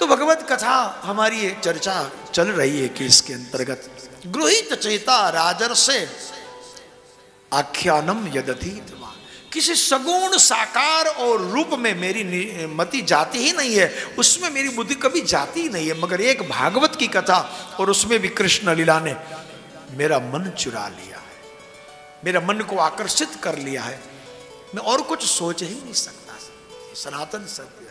तो भगवत कथा हमारी एक चर्चा चल रही है कि इसके अंतर्गत गृहीत चेता राजर्षे आख्यानम यदधि, किसी सगुण साकार और रूप में मेरी मति जाती ही नहीं है, उसमें मेरी बुद्धि कभी जाती ही नहीं है, मगर एक भागवत की कथा और उसमें भी कृष्ण लीला ने मेरा मन चुरा लिया है, मेरा मन को आकर्षित कर लिया है। मैं और कुछ सोच ही नहीं सकता। सनातन सत्य है।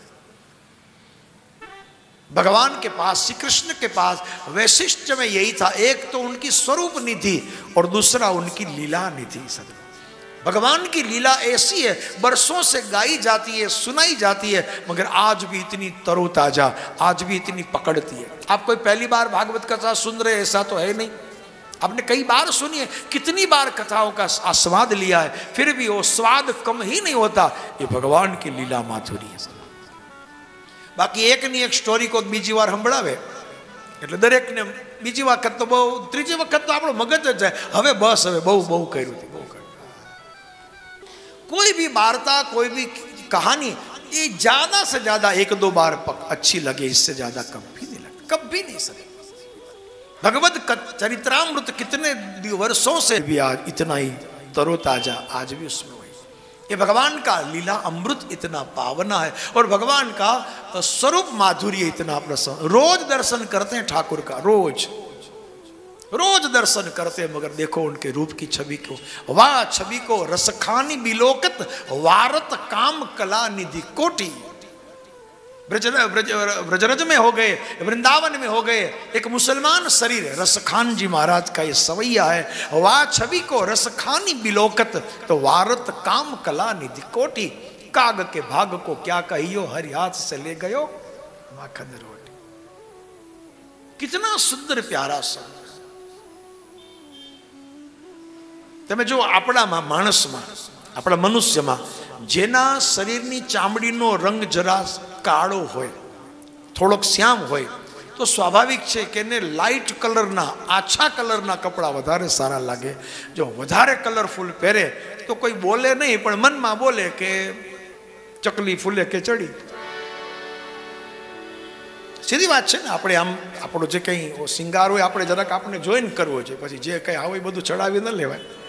भगवान के पास, श्री कृष्ण के पास वैशिष्ट्य में यही था, एक तो उनकी स्वरूप निधि और दूसरा उनकी लीला निधि। सदगुरु भगवान की लीला ऐसी है, वर्षों से गाई जाती है, सुनाई जाती है, मगर आज भी इतनी तरोताजा, आज भी इतनी पकड़ती है। आप कोई पहली बार भागवत कथा सुन रहे, ऐसा तो है नहीं। आपने कई बार सुनी है, कितनी बार कथाओं का आस्वाद लिया है, फिर भी वो स्वाद कम ही नहीं होता। ये भगवान की लीला माधुरी है। बाकी एक नहीं एक स्टोरी को बीजी बार संभळावे એટલે દરેકને બીજી વખત તો બહુ, ત્રીજી વખત તો આપણો મગજ જ જાય, હવે બસ હવે બહુ બહુ કર્યું હતું, બહુ કર્યું। कोई भी वार्ता, कोई भी कहानी, ये ज्यादा से ज्यादा एक दो बार अच्छी लगे, इससे ज्यादा कभी नहीं लगता, कभी नहीं सके। भगवत चरित्रामृत कितने वर्षों से भी आज इतना ही तरोताजा आज भी उसमें वही। ये भगवान का लीला अमृत इतना पावना है और भगवान का स्वरूप माधुर्य इतना प्रसन्न। रोज दर्शन करते हैं ठाकुर का, रोज रोज दर्शन करते हैं, मगर देखो उनके रूप की छवि को, वाह छवि को रसखानी बिलोकत वारत काम कला निधि कोटि। ब्रजरज में हो गए, वृंदावन में हो गए, एक मुसलमान शरीर है। रसखान जी महाराज का ये सवैया है, वाह छवि को रसखानी बिलोकत तो वारत काम कला निधि कोटि। काग के भाग को क्या कहियो, हरि हाथ से ले गयो माखन रोटी। कितना सुंदर प्यारा सा। તમે જો આપણામાં માણસમાં, આપણા મનુષ્યમાં જેના શરીરની ચામડીનો રંગ જરા કાળો હોય, થોડોક શ્યામ હોય, તો સ્વાભાવિક છે કે એને લાઇટ કલરના, આછા કલરના કપડાં વધારે સારા લાગે। જો વધારે કલરફુલ પહેરે તો કોઈ બોલે નહીં, પણ મનમાં બોલે કે ચકલી ફૂલે કે ચડી। સીધી વાત છે ને। આપણે આમ આપણો જે કંઈ શિંગાર હોય આપણે જરાક આપણે જોઈને કરવો છે, પછી જે કંઈ આવે બધું ચડાવી ન લેવાય।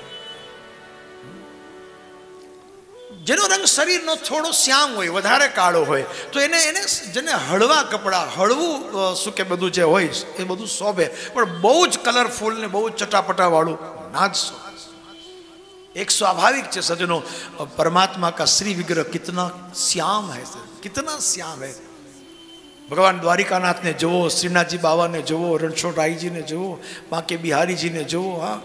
જેનો રંગ શરીરનો થોડો શ્યામ હોય, વધારે કાળો હોય, તો એને જેને હળવા કપડાં, હળવું શું કે બધું જે હોય એ બધું શોભે, પણ બહુ જ કલરફુલ ને બહુ જ ચટાપટાવાળું ના જ શોભે। एक स्वाभाविक છે सजनों, परमात्मा का श्री विग्रह कितना श्याम है, कितना श्याम है। भगवान द्वारिकानाथ ने जो, श्रीनाथ जी बाबा ने जो, रणछोड़राय जी ने जो, बांके बिहारी जी ने जो, हाँ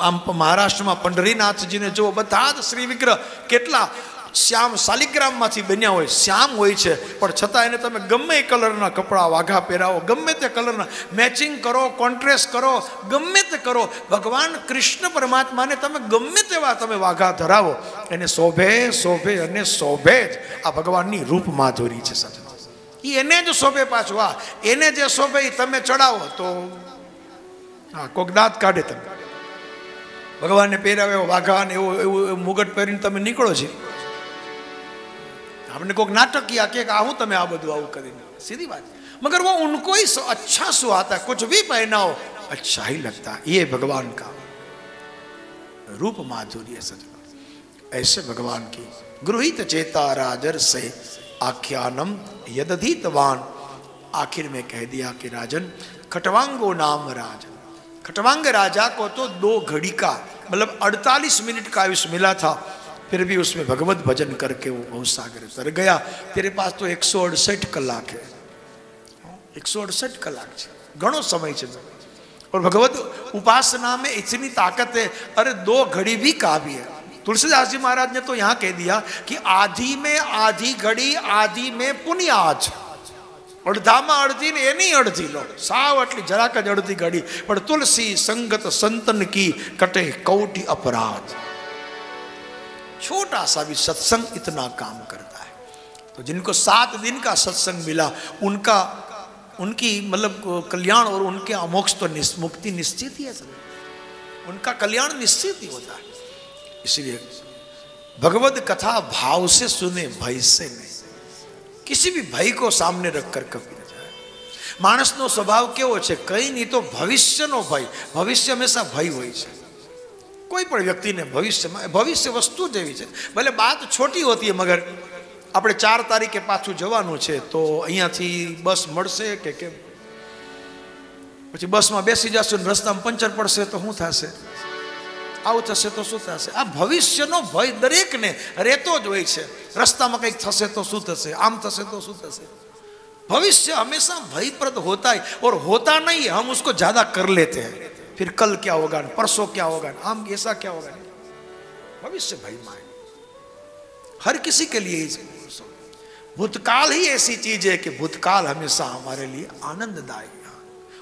आम महाराष्ट्र में पंढरीनाथ जी ने जो, बधा श्री विग्रह केटला श्याम शालिग्राम मांथी बन्या होय, श्याम होय छे, पण छतां एने तमे गमे कलरना कपड़ा वाघा पहेरावो, गमे ते कलरना मैचिंग करो, कॉन्ट्रास्ट करो, गमे ते करो, भगवान कृष्ण परमात्मा ने तमे गमे तेवा तमे वाघा धरावो, एने शोभे शोभे अने शोभे ज। आ भगवाननी रूप माधुरी छे सजनो। एने जो शोभे पाछो, आ एने जे शोभे तमे चढ़ावो तो हाँ कोक दांत काढे। तमे भगवान ने पहेरावे वाघा ने एवो मुगट पहेरीने तमे निकळो छे, आपने कोक नाटक किया कि आहू तमे आ बधुं आवुं करीने, सीधी बात। मगर वो उनको ही अच्छा सुहाता है, कुछ भी पहनाओ अच्छा ही लगता है। ये भगवान का रूप माधुर्य सजना। ऐसे भगवान की गृहीत चेता राजर से आख्यानम यदधीतवान। आखिर में कह दिया कि राजन खटवांगो नाम राजन। खटवांग राजा को तो 2 घड़ी का मतलब 48 मिनट का आयुष्य मिला था, फिर भी उसमें भगवत भजन करके वो बहुत सागर तर गया। तेरे पास तो 168 कलाक है, 168 कलाक है, घणो समय है। और भगवत उपासना में इतनी ताकत है, अरे 2 घड़ी भी काफी है। तुलसीदास जी महाराज ने तो यहाँ कह दिया कि आधी में आधी घड़ी, आधी में पुण्य आज, અડધામાં અડધી ને એની અડધી લો, સાવ આટલી જરાક જ અડધી ઘડી, પણ તુલસી સંગત સંતન की कटे कौटि अपराध। छोटा सा भी सत्संग इतना काम करता है। तो जिनको 7 दिन का सत्संग मिला उनका, उनकी मतलब कल्याण और उनके अमोक्ष तो मुक्ति निश्चित ही है, उनका कल्याण निश्चित ही होता है। इसलिए भगवत कथा भाव से सुने, भय से नहीं। किसी भी भय को सामने रखकर कभी न जाए। માણસનો સ્વભાવ કેવો છે, કંઈ નહીં તો ભવિષ્યનો ભય. ભવિષ્ય હંમેશા ભય હોય છે કોઈ પણ વ્યક્તિને. ભવિષ્યમાં ભવિષ્ય વસ્તુ જ એવી છે, ભલે બાત છોટી હોતી है, મગર આપણે 4 તારીખે પાછું જવાનું છે તો અહીંયાથી બસ મળશે કે કેમ? પછી બસમાં બેસી જશું ને રસ્તામાં પંચર પડશે તો શું થશે? આવું થશે તો શું થશે? આ ભવિષ્યનો ભય દરેકને રહેતો જ હોય છે. રસ્તામાં કંઈક થશે તો શું થશે, આમ થશે તો શું થશે? भविष्य हमेशा भयप्रद होता है और होता नहीं है, हम उसको ज्यादा कर लेते हैं. फिर कल क्या होगा, परसों क्या होगा, हम ऐसा क्या होगा. भविष्य भय माए हर किसी के लिए. भूतकाल ही ऐसी चीज है कि भूतकाल हमेशा हमारे लिए आनंददायक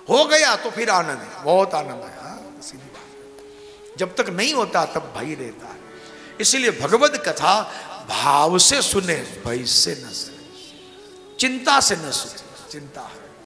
हो गया तो फिर आनंद, बहुत आनंद है. सीधी बात, जब तक नहीं होता तब भय रहता है. इसीलिए भगवत कथा भाव से सुने, भय से न सुने, चिंता से न सुने. चिंता है